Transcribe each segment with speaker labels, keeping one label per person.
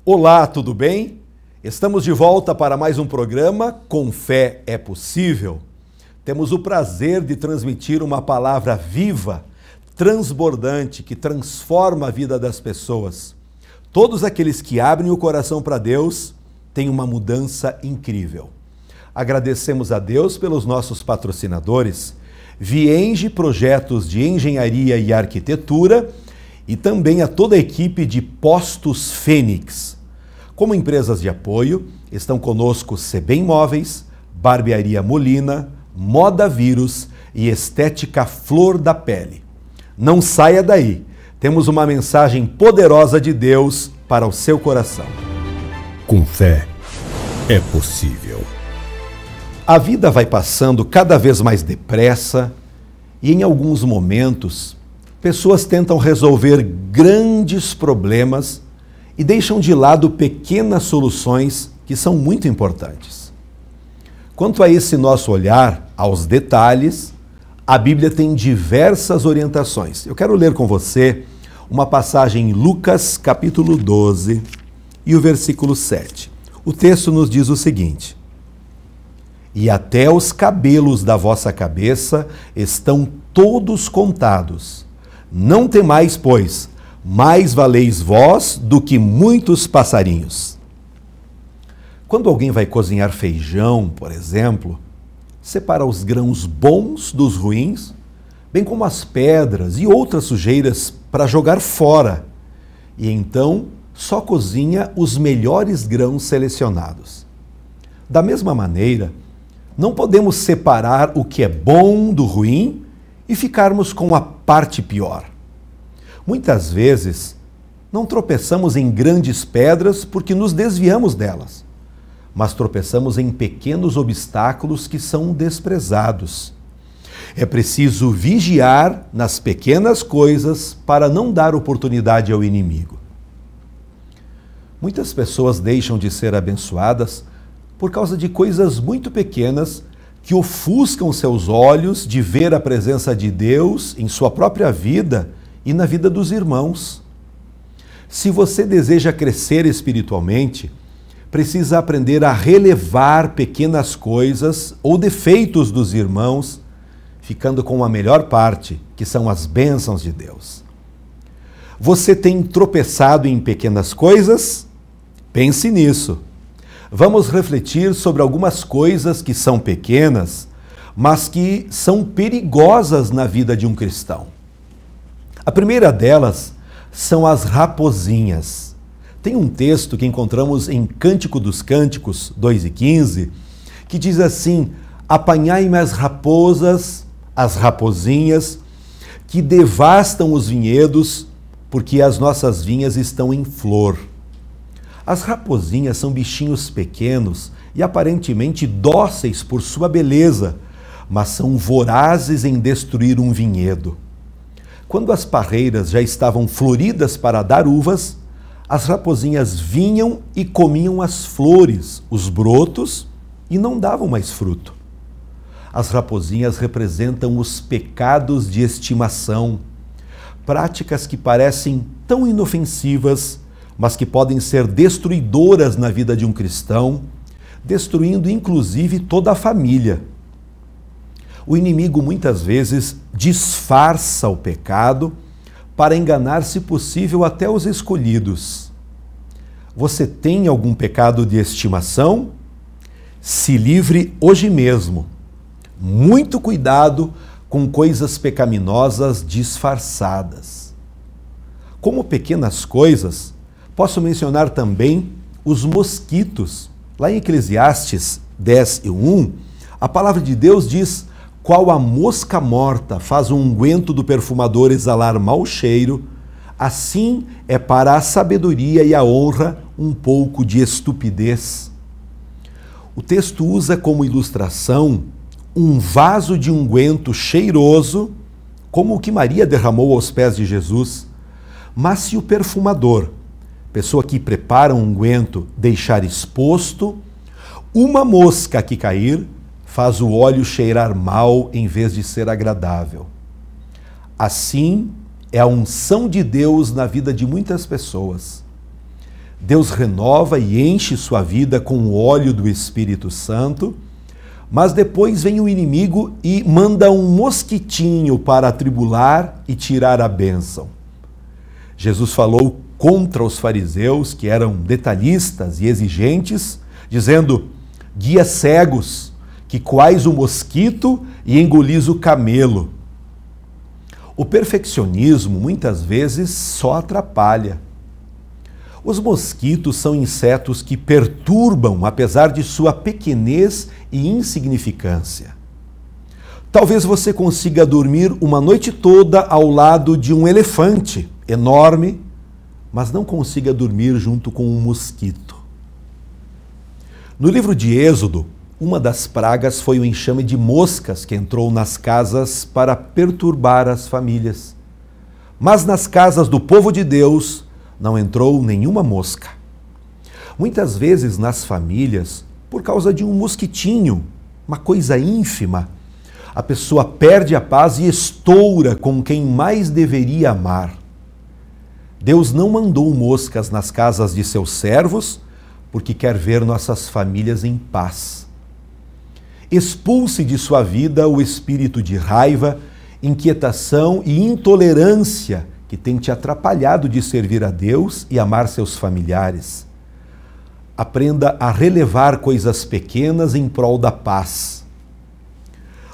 Speaker 1: Olá, tudo bem? Estamos de volta para mais um programa Com Fé é Possível. Temos o prazer de transmitir uma palavra viva, transbordante, que transforma a vida das pessoas. Todos aqueles que abrem o coração para Deus têm uma mudança incrível. Agradecemos a Deus pelos nossos patrocinadores, Vienge Projetos de Engenharia e Arquitetura e também a toda a equipe de Postos Fênix. Como empresas de apoio, estão conosco Sebem Móveis, Barbearia Molina, Moda Vírus e Estética Flor da Pele. Não saia daí, temos uma mensagem poderosa de Deus para o seu coração.
Speaker 2: Com fé é possível.
Speaker 1: A vida vai passando cada vez mais depressa e em alguns momentos, pessoas tentam resolver grandes problemas e deixam de lado pequenas soluções que são muito importantes. Quanto a esse nosso olhar aos detalhes, a Bíblia tem diversas orientações. Eu quero ler com você uma passagem em Lucas, capítulo 12, e o versículo 7. O texto nos diz o seguinte: "E até os cabelos da vossa cabeça estão todos contados. Não temais, pois, mais valeis vós do que muitos passarinhos." Quando alguém vai cozinhar feijão, por exemplo, separa os grãos bons dos ruins, bem como as pedras e outras sujeiras para jogar fora, e então só cozinha os melhores grãos selecionados. Da mesma maneira, não podemos separar o que é bom do ruim e ficarmos com a parte pior. Muitas vezes, não tropeçamos em grandes pedras porque nos desviamos delas, mas tropeçamos em pequenos obstáculos que são desprezados. É preciso vigiar nas pequenas coisas para não dar oportunidade ao inimigo. Muitas pessoas deixam de ser abençoadas por causa de coisas muito pequenas que ofuscam seus olhos de ver a presença de Deus em sua própria vida e na vida dos irmãos. Se você deseja crescer espiritualmente, precisa aprender a relevar pequenas coisas ou defeitos dos irmãos, ficando com a melhor parte, que são as bênçãos de Deus. Você tem tropeçado em pequenas coisas? Pense nisso. Vamos refletir sobre algumas coisas que são pequenas, mas que são perigosas na vida de um cristão. A primeira delas são as raposinhas. Tem um texto que encontramos em Cântico dos Cânticos 2:15, que diz assim: "Apanhai-me as raposas, as raposinhas, que devastam os vinhedos, porque as nossas vinhas estão em flor." As raposinhas são bichinhos pequenos e aparentemente dóceis por sua beleza, mas são vorazes em destruir um vinhedo. Quando as parreiras já estavam floridas para dar uvas, as raposinhas vinham e comiam as flores, os brotos, e não davam mais fruto. As raposinhas representam os pecados de estimação, práticas que parecem tão inofensivas, mas que podem ser destruidoras na vida de um cristão, destruindo inclusive toda a família. O inimigo muitas vezes disfarça o pecado para enganar, se possível, até os escolhidos. Você tem algum pecado de estimação? Se livre hoje mesmo. Muito cuidado com coisas pecaminosas disfarçadas. Como pequenas coisas, posso mencionar também os mosquitos. Lá em Eclesiastes 10:1, a palavra de Deus diz: "Qual a mosca morta faz o unguento do perfumador exalar mau cheiro, assim é para a sabedoria e a honra um pouco de estupidez." O texto usa como ilustração um vaso de unguento cheiroso, como o que Maria derramou aos pés de Jesus. Mas se o perfumador, pessoa que prepara um unguento, deixar exposto, uma mosca que cair faz o óleo cheirar mal em vez de ser agradável. Assim é a unção de Deus na vida de muitas pessoas. Deus renova e enche sua vida com o óleo do Espírito Santo, mas depois vem o inimigo e manda um mosquitinho para atribular e tirar a bênção. Jesus falou contra os fariseus, que eram detalhistas e exigentes, dizendo: guias cegos, que coais o mosquito e engolis o camelo. O perfeccionismo muitas vezes só atrapalha. Os mosquitos são insetos que perturbam, apesar de sua pequenez e insignificância. Talvez você consiga dormir uma noite toda ao lado de um elefante enorme, mas não consiga dormir junto com um mosquito. No livro de Êxodo, uma das pragas foi o enxame de moscas que entrou nas casas para perturbar as famílias. Mas nas casas do povo de Deus não entrou nenhuma mosca. Muitas vezes nas famílias, por causa de um mosquitinho, uma coisa ínfima, a pessoa perde a paz e estoura com quem mais deveria amar. Deus não mandou moscas nas casas de seus servos, porque quer ver nossas famílias em paz. Expulse de sua vida o espírito de raiva, inquietação e intolerância que tem te atrapalhado de servir a Deus e amar seus familiares. Aprenda a relevar coisas pequenas em prol da paz.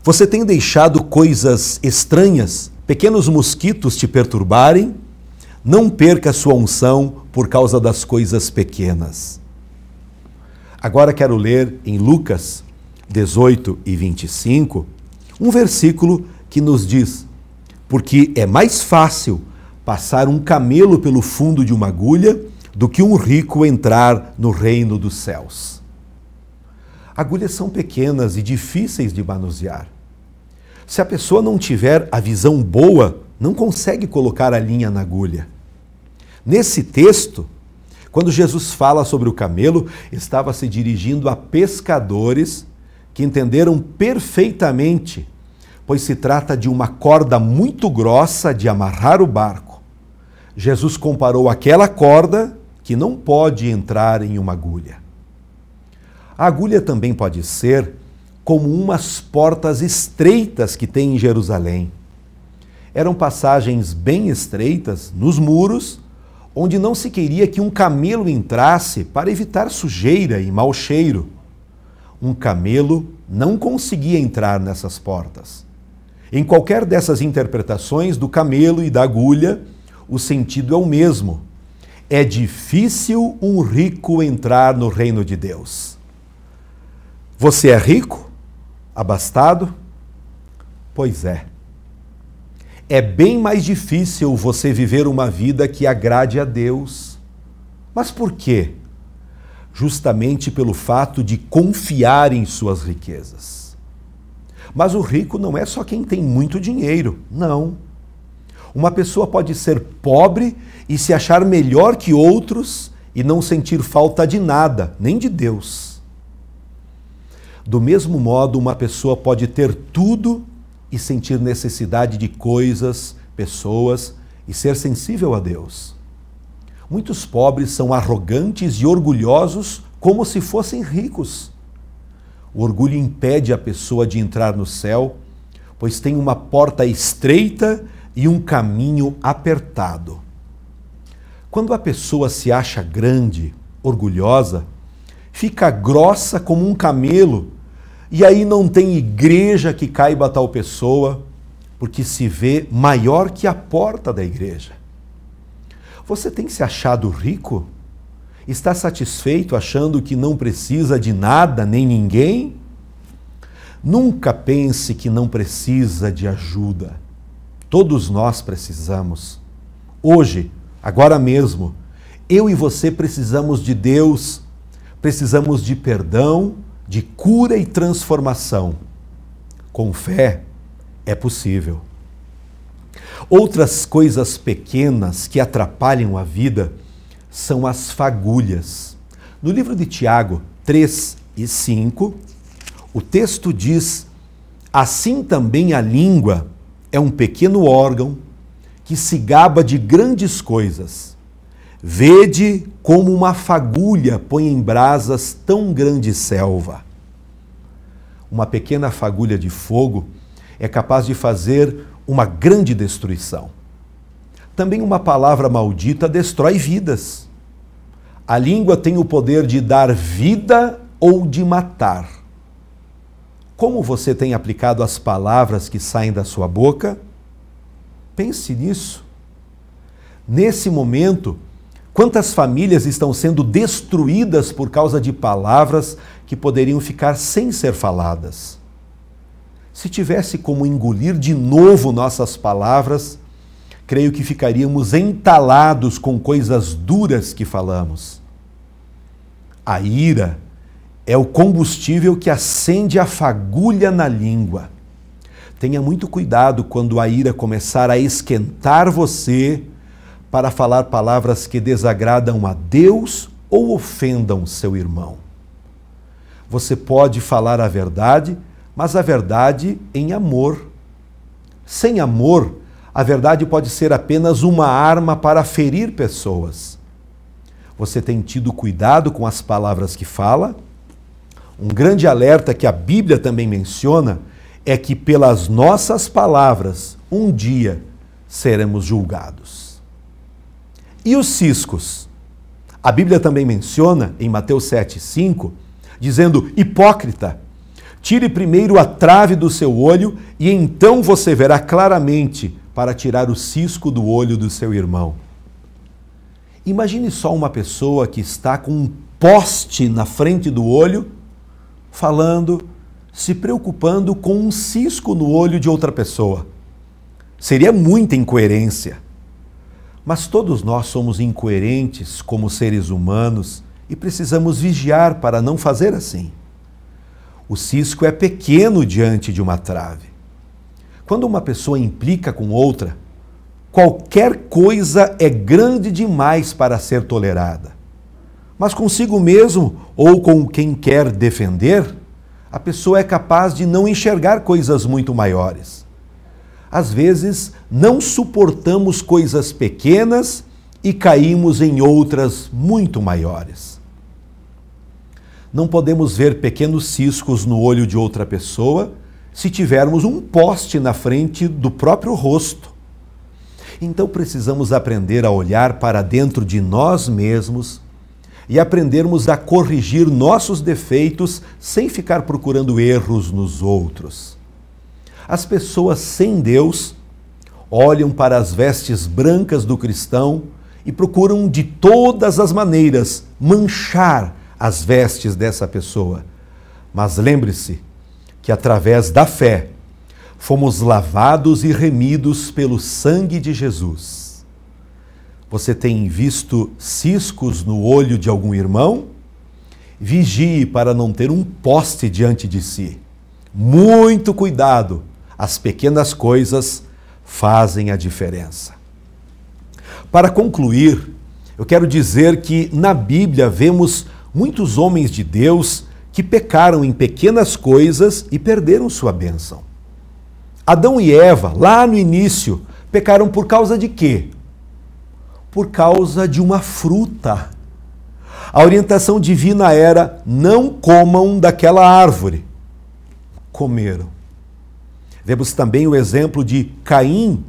Speaker 1: Você tem deixado coisas estranhas, pequenos mosquitos te perturbarem? Não perca sua unção por causa das coisas pequenas. Agora quero ler em Lucas 18 e 25, um versículo que nos diz: porque é mais fácil passar um camelo pelo fundo de uma agulha do que um rico entrar no reino dos céus. Agulhas são pequenas e difíceis de manusear. Se a pessoa não tiver a visão boa, não consegue colocar a linha na agulha. Nesse texto, quando Jesus fala sobre o camelo, estava se dirigindo a pescadores que entenderam perfeitamente, pois se trata de uma corda muito grossa de amarrar o barco. Jesus comparou aquela corda que não pode entrar em uma agulha. A agulha também pode ser como umas portas estreitas que tem em Jerusalém. Eram passagens bem estreitas nos muros, onde não se queria que um camelo entrasse para evitar sujeira e mau cheiro. Um camelo não conseguia entrar nessas portas. Em qualquer dessas interpretações do camelo e da agulha, o sentido é o mesmo. É difícil um rico entrar no reino de Deus. Você é rico? Abastado? Pois é. É bem mais difícil você viver uma vida que agrade a Deus. Mas por quê? Justamente pelo fato de confiar em suas riquezas. Mas o rico não é só quem tem muito dinheiro, não. Uma pessoa pode ser pobre e se achar melhor que outros e não sentir falta de nada, nem de Deus. Do mesmo modo, uma pessoa pode ter tudo e sentir necessidade de coisas, pessoas e ser sensível a Deus. Muitos pobres são arrogantes e orgulhosos como se fossem ricos. O orgulho impede a pessoa de entrar no céu, pois tem uma porta estreita e um caminho apertado. Quando a pessoa se acha grande, orgulhosa, fica grossa como um camelo, e aí não tem igreja que caiba a tal pessoa, porque se vê maior que a porta da igreja. Você tem se achado rico? Está satisfeito achando que não precisa de nada nem ninguém? Nunca pense que não precisa de ajuda. Todos nós precisamos. Hoje, agora mesmo, eu e você precisamos de Deus, precisamos de perdão, de cura e transformação. Com fé, é possível. Outras coisas pequenas que atrapalham a vida são as fagulhas. No livro de Tiago 3 e 5, o texto diz: assim também a língua é um pequeno órgão que se gaba de grandes coisas. Vede como uma fagulha põe em brasas tão grande selva. Uma pequena fagulha de fogo é capaz de fazer uma grande destruição. Também uma palavra maldita destrói vidas. A língua tem o poder de dar vida ou de matar. Como você tem aplicado as palavras que saem da sua boca? Pense nisso. Nesse momento, quantas famílias estão sendo destruídas por causa de palavras que poderiam ficar sem ser faladas? Se tivesse como engolir de novo nossas palavras, creio que ficaríamos entalados com coisas duras que falamos. A ira é o combustível que acende a fagulha na língua. Tenha muito cuidado quando a ira começar a esquentar você para falar palavras que desagradam a Deus ou ofendam seu irmão. Você pode falar a verdade, mas a verdade em amor. Sem amor, a verdade pode ser apenas uma arma para ferir pessoas. Você tem tido cuidado com as palavras que fala? Um grande alerta que a Bíblia também menciona é que pelas nossas palavras, um dia seremos julgados. E os ciscos? A Bíblia também menciona, em Mateus 7,5, dizendo: hipócrita, tire primeiro a trave do seu olho e então você verá claramente para tirar o cisco do olho do seu irmão. Imagine só uma pessoa que está com um poste na frente do olho, falando, se preocupando com um cisco no olho de outra pessoa. Seria muita incoerência. Mas todos nós somos incoerentes como seres humanos e precisamos vigiar para não fazer assim. O cisco é pequeno diante de uma trave. Quando uma pessoa implica com outra, qualquer coisa é grande demais para ser tolerada. Mas consigo mesmo ou com quem quer defender, a pessoa é capaz de não enxergar coisas muito maiores. Às vezes, não suportamos coisas pequenas e caímos em outras muito maiores. Não podemos ver pequenos ciscos no olho de outra pessoa se tivermos um poste na frente do próprio rosto. Então precisamos aprender a olhar para dentro de nós mesmos e aprendermos a corrigir nossos defeitos sem ficar procurando erros nos outros. As pessoas sem Deus olham para as vestes brancas do cristão e procuram de todas as maneiras manchar as vestes dessa pessoa. Mas lembre-se que através da fé fomos lavados e remidos pelo sangue de Jesus. Você tem visto ciscos no olho de algum irmão? Vigie para não ter um poste diante de si. Muito cuidado, as pequenas coisas fazem a diferença. Para concluir, eu quero dizer que na Bíblia vemos muitos homens de Deus que pecaram em pequenas coisas e perderam sua bênção. Adão e Eva, lá no início, pecaram por causa de quê? Por causa de uma fruta. A orientação divina era: não comam daquela árvore. Comeram. Vemos também o exemplo de Caim,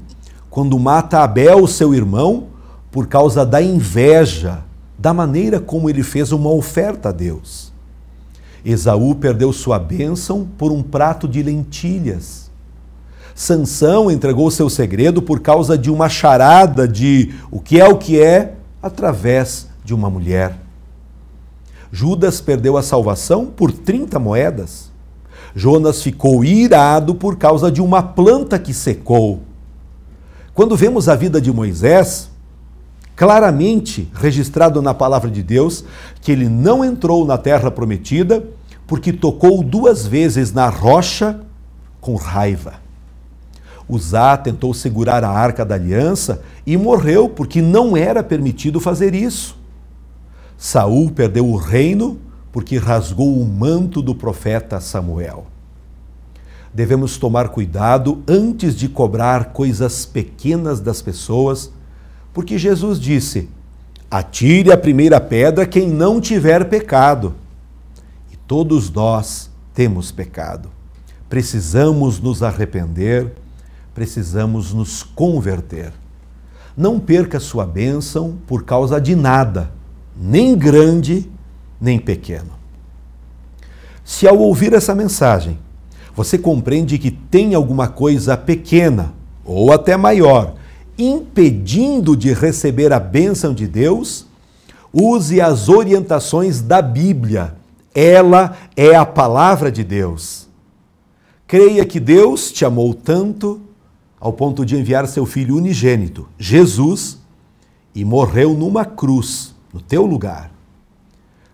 Speaker 1: quando mata Abel, seu irmão, por causa da inveja, da maneira como ele fez uma oferta a Deus. Esaú perdeu sua bênção por um prato de lentilhas. Sansão entregou seu segredo por causa de uma charada de o que é, através de uma mulher. Judas perdeu a salvação por 30 moedas. Jonas ficou irado por causa de uma planta que secou. Quando vemos a vida de Moisés, claramente registrado na palavra de Deus, que ele não entrou na terra prometida porque tocou 2 vezes na rocha com raiva. Uzá tentou segurar a arca da aliança e morreu porque não era permitido fazer isso. Saul perdeu o reino porque rasgou o manto do profeta Samuel. Devemos tomar cuidado antes de cobrar coisas pequenas das pessoas, porque Jesus disse: Atire a primeira pedra quem não tiver pecado. E todos nós temos pecado. Precisamos nos arrepender, precisamos nos converter. Não perca sua bênção por causa de nada, nem grande, nem pequeno. Se ao ouvir essa mensagem, você compreende que tem alguma coisa pequena, ou até maior, impedindo de receber a bênção de Deus, use as orientações da Bíblia. Ela é a palavra de Deus. Creia que Deus te amou tanto ao ponto de enviar seu Filho unigênito, Jesus, e morreu numa cruz, no teu lugar.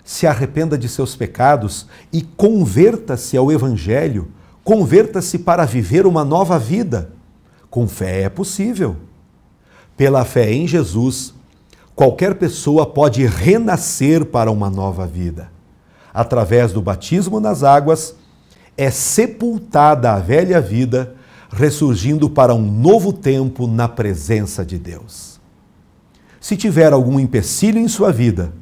Speaker 1: Se arrependa de seus pecados e converta-se ao Evangelho, converta-se para viver uma nova vida. Com fé é possível. Pela fé em Jesus, qualquer pessoa pode renascer para uma nova vida. Através do batismo nas águas, é sepultada a velha vida, ressurgindo para um novo tempo na presença de Deus. Se tiver algum empecilho em sua vida,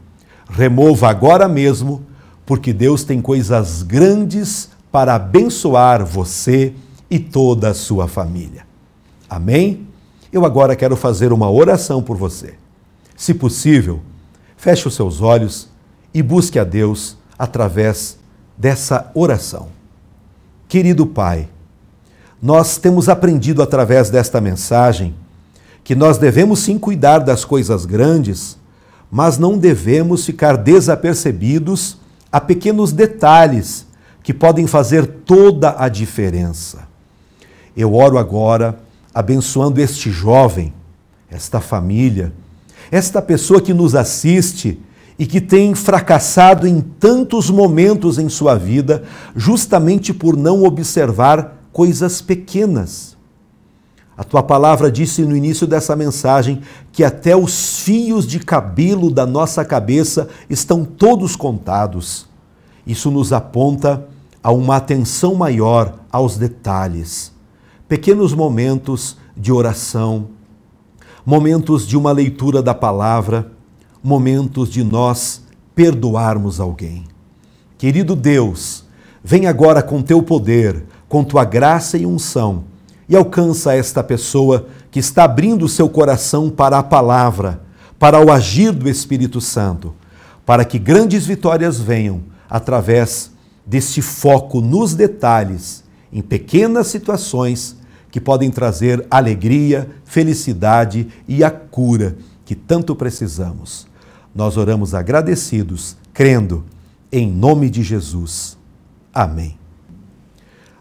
Speaker 1: remova agora mesmo, porque Deus tem coisas grandes para abençoar você e toda a sua família. Amém? Eu agora quero fazer uma oração por você. Se possível, feche os seus olhos e busque a Deus através dessa oração. Querido Pai, nós temos aprendido através desta mensagem que nós devemos sim cuidar das coisas grandes, mas não devemos ficar desapercebidos a pequenos detalhes que podem fazer toda a diferença. Eu oro agora abençoando este jovem, esta família, esta pessoa que nos assiste e que tem fracassado em tantos momentos em sua vida, justamente por não observar coisas pequenas. A tua palavra disse no início dessa mensagem que até os fios de cabelo da nossa cabeça estão todos contados. Isso nos aponta a uma atenção maior aos detalhes. Pequenos momentos de oração, momentos de uma leitura da palavra, momentos de nós perdoarmos alguém. Querido Deus, vem agora com teu poder, com tua graça e unção, e alcança esta pessoa que está abrindo o seu coração para a palavra, para o agir do Espírito Santo, para que grandes vitórias venham através deste foco nos detalhes, em pequenas situações que podem trazer alegria, felicidade e a cura que tanto precisamos. Nós oramos agradecidos, crendo em nome de Jesus. Amém.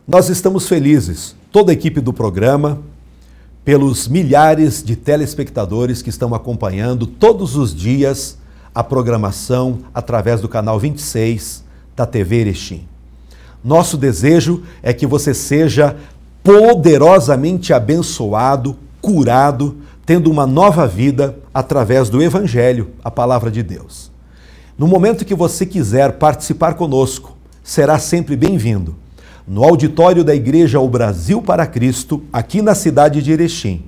Speaker 1: Nós estamos felizes, toda a equipe do programa, pelos milhares de telespectadores que estão acompanhando todos os dias a programação através do canal 26 da TV Erechim. Nosso desejo é que você seja poderosamente abençoado, curado, tendo uma nova vida através do Evangelho, a palavra de Deus. No momento que você quiser participar conosco, será sempre bem-vindo. No auditório da Igreja O Brasil para Cristo, aqui na cidade de Erechim.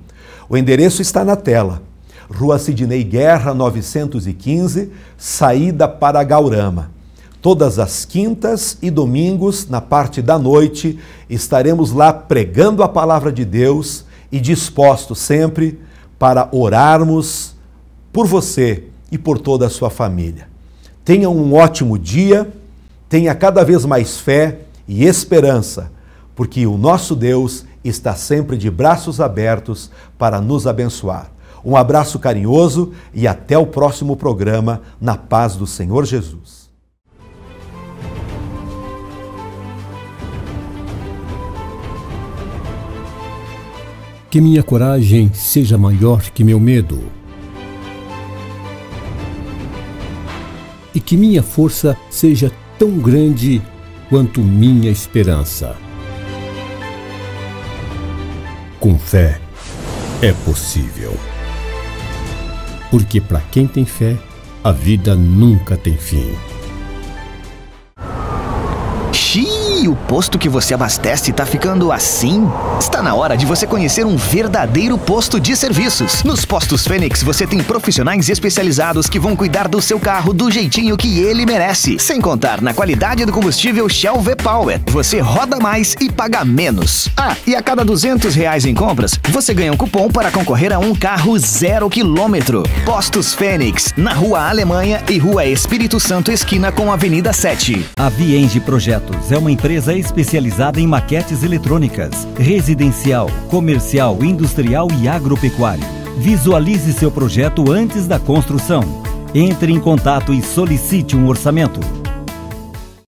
Speaker 1: O endereço está na tela. Rua Sidney Guerra, 915, saída para Gaurama. Todas as quintas e domingos, na parte da noite, estaremos lá pregando a palavra de Deus e dispostos sempre para orarmos por você e por toda a sua família. Tenha um ótimo dia, tenha cada vez mais fé e esperança, porque o nosso Deus está sempre de braços abertos para nos abençoar. Um abraço carinhoso e até o próximo programa, na paz do Senhor Jesus.
Speaker 2: Que minha coragem seja maior que meu medo. E que minha força seja tão grande quanto minha esperança. Com fé é possível. Porque para quem tem fé, a vida nunca tem fim.
Speaker 3: Xiii, o posto que você abastece tá ficando assim? Está na hora de você conhecer um verdadeiro posto de serviços. Nos Postos Fênix você tem profissionais especializados que vão cuidar do seu carro do jeitinho que ele merece. Sem contar na qualidade do combustível Shell V-Power. Você roda mais e paga menos. Ah, e a cada R$200 em compras, você ganha um cupom para concorrer a um carro 0 km. Postos Fênix, na Rua Alemanha e Rua Espírito Santo, esquina com a Avenida 7.
Speaker 4: A Vienge Projetos é uma empresa especializada em maquetes eletrônicas, residencial, comercial, industrial e agropecuário. Visualize seu projeto antes da construção. Entre em contato e solicite um orçamento.